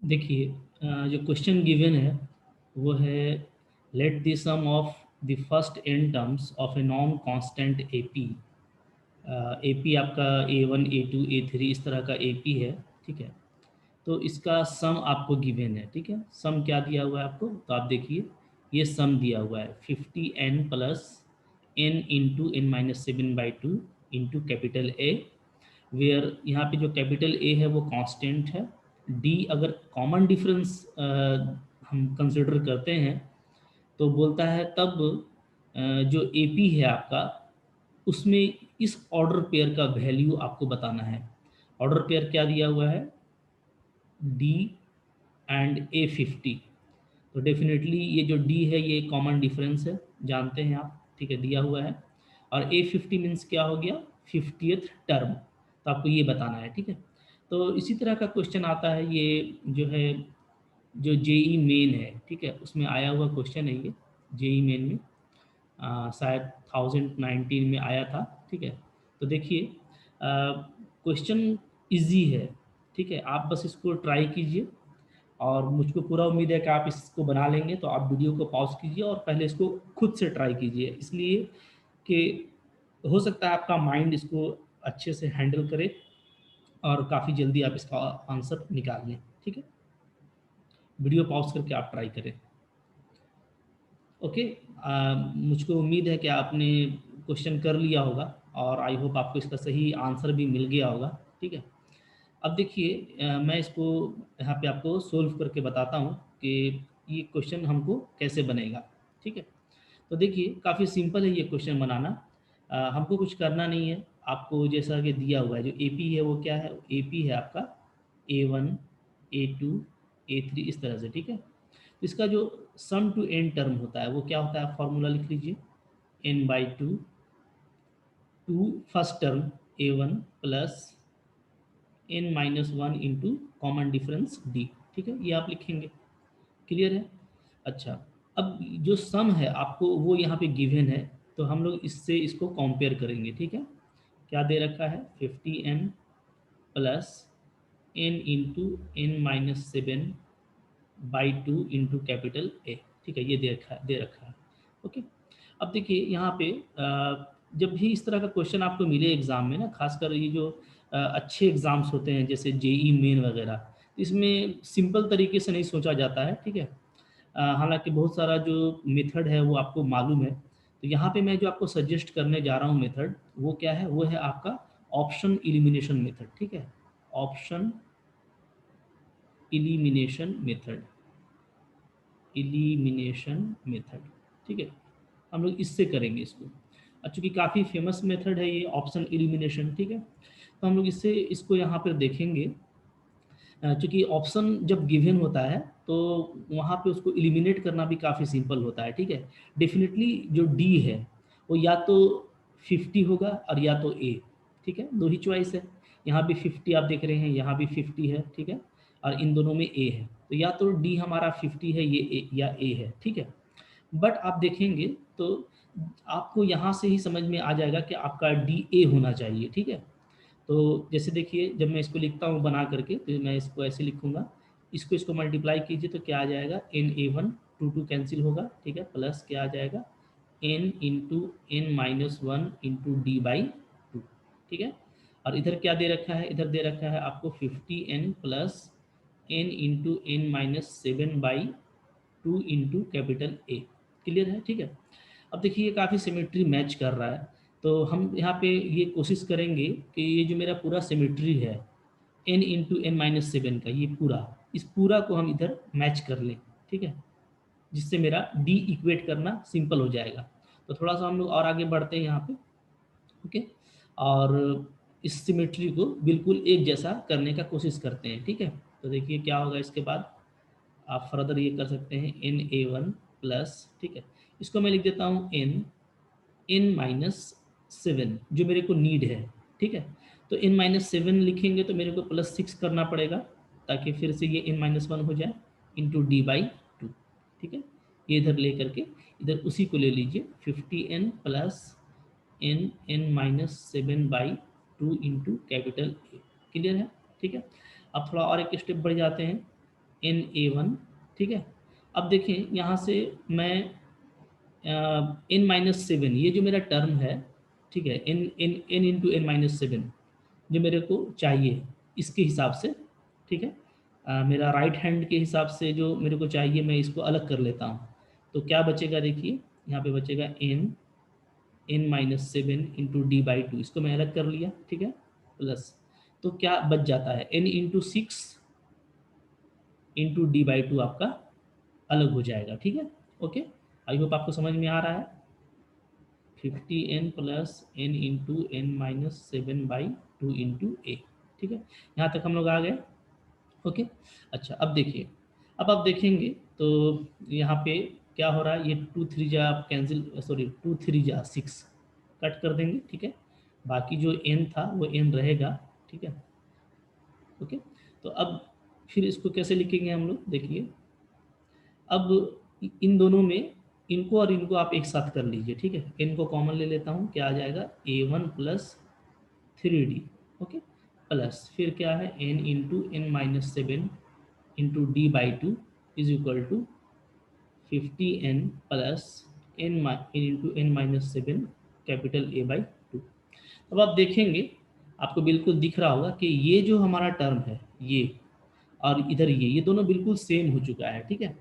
देखिए, जो question given है वो है, let the sum of the first n terms of a non constant AP। AP आपका A1 A2 A3 इस तरह का AP है, ठीक है। तो इसका सम आपको गिवन है, ठीक है। सम क्या दिया हुआ है आपको, तो आप देखिए ये सम दिया हुआ है 50n plus n into n minus 7/2 into capital A, where यहाँ पे जो कैपिटल ए है वो कांस्टेंट है। डी अगर कॉमन डिफरेंस हम कंसिडर करते हैं तो बोलता है तब जो एपी है आपका, उसमें इस ऑर्डर पेयर का वैल्यू आपको बताना है। ऑर्डर पेयर क्या दिया हुआ है, डी एंड A50। तो डेफिनेटली ये जो डी है ये कॉमन डिफरेंस है, जानते हैं आप, ठीक है, दिया हुआ है। और A50 मीन्स क्या हो गया, 50th टर्म। तो आपको ये बताना है, ठीक है। तो इसी तरह का क्वेश्चन आता है, ये जो है जो जेई मेन है, ठीक है, उसमें आया हुआ क्वेश्चन है ये। जेई मेन में शायद 2019 में आया था, ठीक है। तो देखिए क्वेश्चन इजी है, ठीक है। आप बस इसको ट्राई कीजिए और मुझको पूरा उम्मीद है कि आप इसको बना लेंगे। तो आप वीडियो को पॉज कीजिए और पहले इसको खुद से ट्राई कीजिए, इसलिए कि हो सकता है आपका माइंड इसको अच्छे से हैंडल करे और काफ़ी जल्दी आप इसका आंसर निकाल लें, ठीक है। वीडियो पॉज करके आप ट्राई करें। ओके, मुझको उम्मीद है कि आपने क्वेश्चन कर लिया होगा और आई होप आपको इसका सही आंसर भी मिल गया होगा, ठीक है। अब देखिए मैं इसको यहाँ पे आपको सोल्व करके बताता हूँ कि ये क्वेश्चन हमको कैसे बनेगा, ठीक है। तो देखिए काफ़ी सिंपल है ये क्वेश्चन बनाना। हमको कुछ करना नहीं है, आपको जैसा कि दिया हुआ है जो एपी है वो क्या है, एपी है आपका A1 A2 A3 इस तरह से, ठीक है। तो इसका जो सम टू एन टर्म होता है वो क्या होता है, फॉर्मूला लिख लीजिए, n/2 to first term A1 plus n-1 into common difference d, ठीक है, ये आप लिखेंगे। क्लियर है। अच्छा, अब जो सम है आपको वो यहाँ पे गिवन है, तो हम लोग इससे इसको कंपेयर करेंगे, ठीक है। क्या दे रखा है, 50n plus n into n-7/2 into capital A, ठीक है, ये दे रखा है। ओके। अब देखिए यहाँ पे जब भी इस तरह का क्वेश्चन आपको मिले एग्जाम में ना, खासकर ये जो अच्छे एग्जाम्स होते हैं जैसे जेई मेन वगैरह, तो इसमें सिंपल तरीके से नहीं सोचा जाता है, ठीक है। हालांकि बहुत सारा जो मेथड है वो आपको मालूम है। तो यहाँ पे मैं जो आपको सजेस्ट करने जा रहा हूँ मेथड, वो क्या है, वो है आपका ऑप्शन इलिमिनेशन मेथड, ठीक है। Option elimination method, elimination method, ठीक है। हम लोग इससे करेंगे इसको। चूँकि काफ़ी फेमस मेथड है ये ऑप्शन इलिमिनेशन, ठीक है। तो हम लोग इससे इसको यहाँ पर देखेंगे। चूँकि ऑप्शन जब गिवन होता है तो वहाँ पे उसको इलिमिनेट करना भी काफ़ी सिंपल होता है, ठीक है। डेफिनेटली जो डी है वो या तो 50 होगा और या तो ए, ठीक है, दो ही चॉइस है। यहाँ भी 50 आप देख रहे हैं, यहाँ भी 50 है, ठीक है, और इन दोनों में ए है। तो या तो डी हमारा 50 है ये ए, या ए है, ठीक है। बट आप देखेंगे तो आपको यहाँ से ही समझ में आ जाएगा कि आपका डी ए होना चाहिए, ठीक है। तो जैसे देखिए जब मैं इसको लिखता हूँ बना करके, तो मैं इसको ऐसे लिखूंगा, इसको मल्टीप्लाई कीजिए तो क्या आ जाएगा, n/1 2 कैंसिल होगा, ठीक है, प्लस क्या आ जाएगा, n into n-1 into d/2, ठीक है। और इधर क्या दे रखा है, इधर दे रखा है आपको 50n plus n into n-7/2 into capital A. Clear है, ठीक है। अब देखिए ये काफ़ी सिमेट्री मैच कर रहा है, तो हम यहाँ पे ये कोशिश करेंगे कि ये जो मेरा पूरा सिमेट्री है n इंटू n-7 का, ये पूरा, इस पूरा को हम इधर मैच कर लें, ठीक है, जिससे मेरा डी इक्वेट करना सिंपल हो जाएगा। तो थोड़ा सा हम लोग और आगे बढ़ते हैं यहाँ पे, ओके, और इस सिमेट्री को बिल्कुल एक जैसा करने का कोशिश करते हैं, ठीक है। तो देखिए क्या होगा इसके बाद, आप फर्दर ये कर सकते हैं n/1 प्लस, ठीक है, इसको मैं लिख देता हूँ n-7 जो मेरे को नीड है, ठीक है। तो n-7 लिखेंगे तो मेरे को +6 करना पड़ेगा, ताकि फिर से ये n-1 हो जाए इंटू d/2, ठीक है। ये इधर ले करके इधर उसी को ले लीजिए, 50n plus n-7/2 into capital A. Clear है, ठीक है। अब थोड़ा और एक स्टेप बढ़ जाते हैं, NA1, ठीक है। अब देखें यहाँ से मैं n-7, ये जो मेरा टर्म है, ठीक है, n इंटू n-7 जो मेरे को चाहिए इसके हिसाब से, ठीक है, मेरा राइट हैंड के हिसाब से जो मेरे को चाहिए मैं इसको अलग कर लेता हूँ। तो क्या बचेगा, देखिए यहाँ पे बचेगा n-7 इंटू d/2, इसको मैं अलग कर लिया, ठीक है, प्लस, तो क्या बच जाता है n इंटू 6 इंटू d/2 आपका अलग हो जाएगा, ठीक है। ओके, आई होप आपको समझ में आ रहा है। 50n plus n into n-7/2 into a, ठीक है, यहाँ तक हम लोग आ गए। ओके, अच्छा अब देखिए, अब आप देखेंगे तो यहाँ पे क्या हो रहा है, ये 2 3 जा आप कैंसिल, सॉरी 2 3 जा 6 कट कर देंगे, ठीक है, बाकी जो n था वो n रहेगा, ठीक है। ओके, तो अब फिर इसको कैसे लिखेंगे हम लोग, देखिए अब इन दोनों में इनको और इनको आप एक साथ कर लीजिए, ठीक है, इनको कॉमन ले लेता हूँ, क्या आ जाएगा a1 plus 3d, okay, plus फिर क्या है n into n-7 into d/2 is equal to 50n plus n into n-7 capital A/2। अब आप देखेंगे, आपको बिल्कुल दिख रहा होगा कि ये जो हमारा टर्म है ये और इधर ये दोनों बिल्कुल सेम हो चुका है, ठीक है।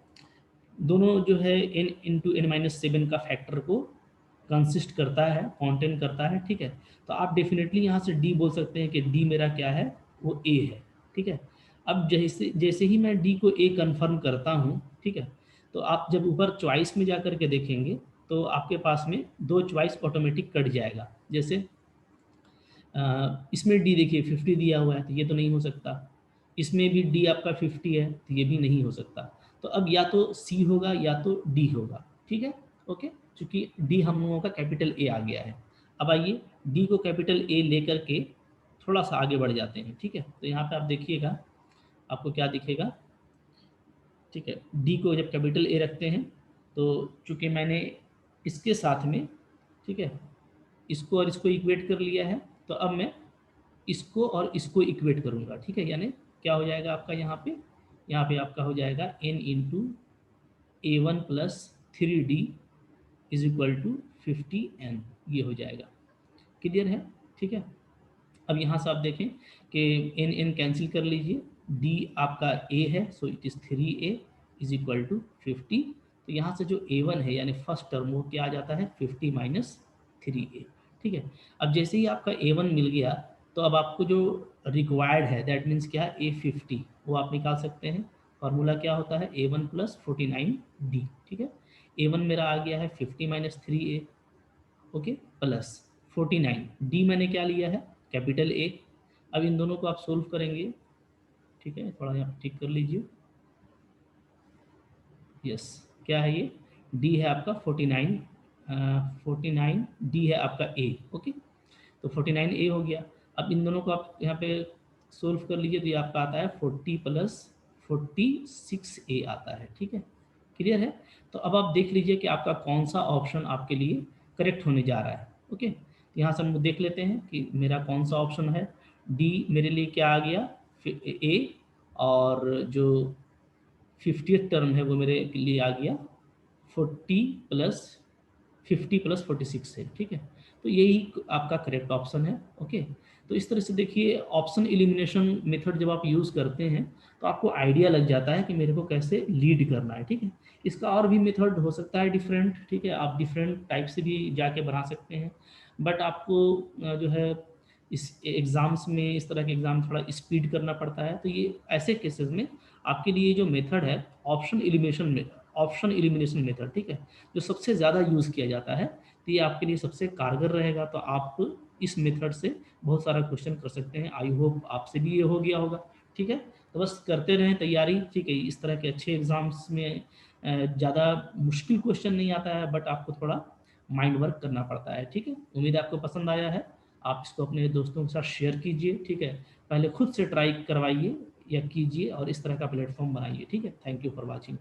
दोनों जो है n इंटू n-7 का फैक्टर को कंसिस्ट करता है, कॉन्टेन करता है, ठीक है। तो आप डेफिनेटली यहाँ से d बोल सकते हैं कि d मेरा क्या है, वो a है, ठीक है। अब जैसे जैसे ही मैं d को a कंफर्म करता हूँ, ठीक है, तो आप जब ऊपर चॉइस में जा करके देखेंगे तो आपके पास में 2 चॉइस ऑटोमेटिक कट जाएगा। जैसे इसमें डी देखिए 50 दिया हुआ है, तो ये तो नहीं हो सकता। इसमें भी डी आपका 50 है, तो ये भी नहीं हो सकता। तो अब या तो सी होगा या तो डी होगा, ठीक है। ओके, चूंकि डी हम लोगों का कैपिटल ए आ गया है। अब आइए डी को कैपिटल ए लेकर के थोड़ा सा आगे बढ़ जाते हैं, ठीक है। तो यहाँ पे आप देखिएगा, आपको क्या दिखेगा, ठीक है, डी को जब कैपिटल ए रखते हैं तो चूंकि मैंने इसके साथ में, ठीक है, इसको और इसको इक्वेट कर लिया है, तो अब मैं इसको और इसको इक्वेट करूंगा, ठीक है, यानी क्या हो जाएगा आपका यहाँ पे आपका हो जाएगा n into A1 plus 3d is equal to 50n, ये हो जाएगा। क्लियर है, ठीक है। अब यहाँ से आप देखें कि n n कैंसिल कर लीजिए, d आपका a है, so it is 3a is equal to 50। तो यहाँ से जो a1 है यानी फर्स्ट टर्म वो क्या आ जाता है 50 माइनस 3a, ठीक है। अब जैसे ही आपका a1 मिल गया तो अब आपको जो रिक्वायर्ड है दैट मीन्स क्या है a50, वो आप निकाल सकते हैं। फार्मूला क्या होता है a1 प्लस 49d, ठीक है। a1 मेरा आ गया है 50 minus 3a, okay, plus 49, D मैंने क्या लिया है कैपिटल ए। अब इन दोनों को आप सोल्व करेंगे, ठीक है, थोड़ा यहाँ ठीक कर लीजिए। यस, क्या है ये, डी है आपका 49, 49 डी है आपका ए, ओके, तो 49 ए हो गया। अब इन दोनों को आप यहाँ पे सोल्व कर लीजिए, तो ये आपका आता है 40 प्लस 46 ए आता है, ठीक है। क्लियर है। तो अब आप देख लीजिए कि आपका कौन सा ऑप्शन आपके लिए करेक्ट होने जा रहा है। ओके, यहाँ से हम देख लेते हैं कि मेरा कौन सा ऑप्शन है। डी मेरे लिए क्या आ गया, ए, और जो 50th टर्म है वो मेरे लिए आ गया 40 प्लस 50 प्लस 46 है, ठीक है। तो यही आपका करेक्ट ऑप्शन है। ओके, तो इस तरह से देखिए ऑप्शन एलिमिनेशन मेथड जब आप यूज़ करते हैं तो आपको आइडिया लग जाता है कि मेरे को कैसे लीड करना है, ठीक है। इसका और भी मेथड हो सकता है डिफरेंट, ठीक है, आप डिफरेंट टाइप से भी जाके बना सकते हैं। बट आपको जो है इस एग्ज़ाम्स में इस तरह के एग्ज़ाम थोड़ा स्पीड करना पड़ता है, तो ये ऐसे केसेस में आपके लिए जो मेथड है ऑप्शन एलिमिनेशन मेथड, ठीक है, जो सबसे ज़्यादा यूज़ किया जाता है, तो ये आपके लिए सबसे कारगर रहेगा। तो आप इस मेथड से बहुत सारा क्वेश्चन कर सकते हैं। आई होप आपसे भी ये हो गया होगा, ठीक है। तो बस करते रहें तैयारी, ठीक है। इस तरह के अच्छे एग्जाम्स में ज़्यादा मुश्किल क्वेश्चन नहीं आता है, बट आपको थोड़ा माइंड वर्क करना पड़ता है, ठीक है। उम्मीद है आपको पसंद आया है। आप इसको अपने दोस्तों के साथ शेयर कीजिए, ठीक है। पहले खुद से ट्राई करवाइए या कीजिए और इस तरह का प्लेटफॉर्म बनाइए, ठीक है। Thank you for watching.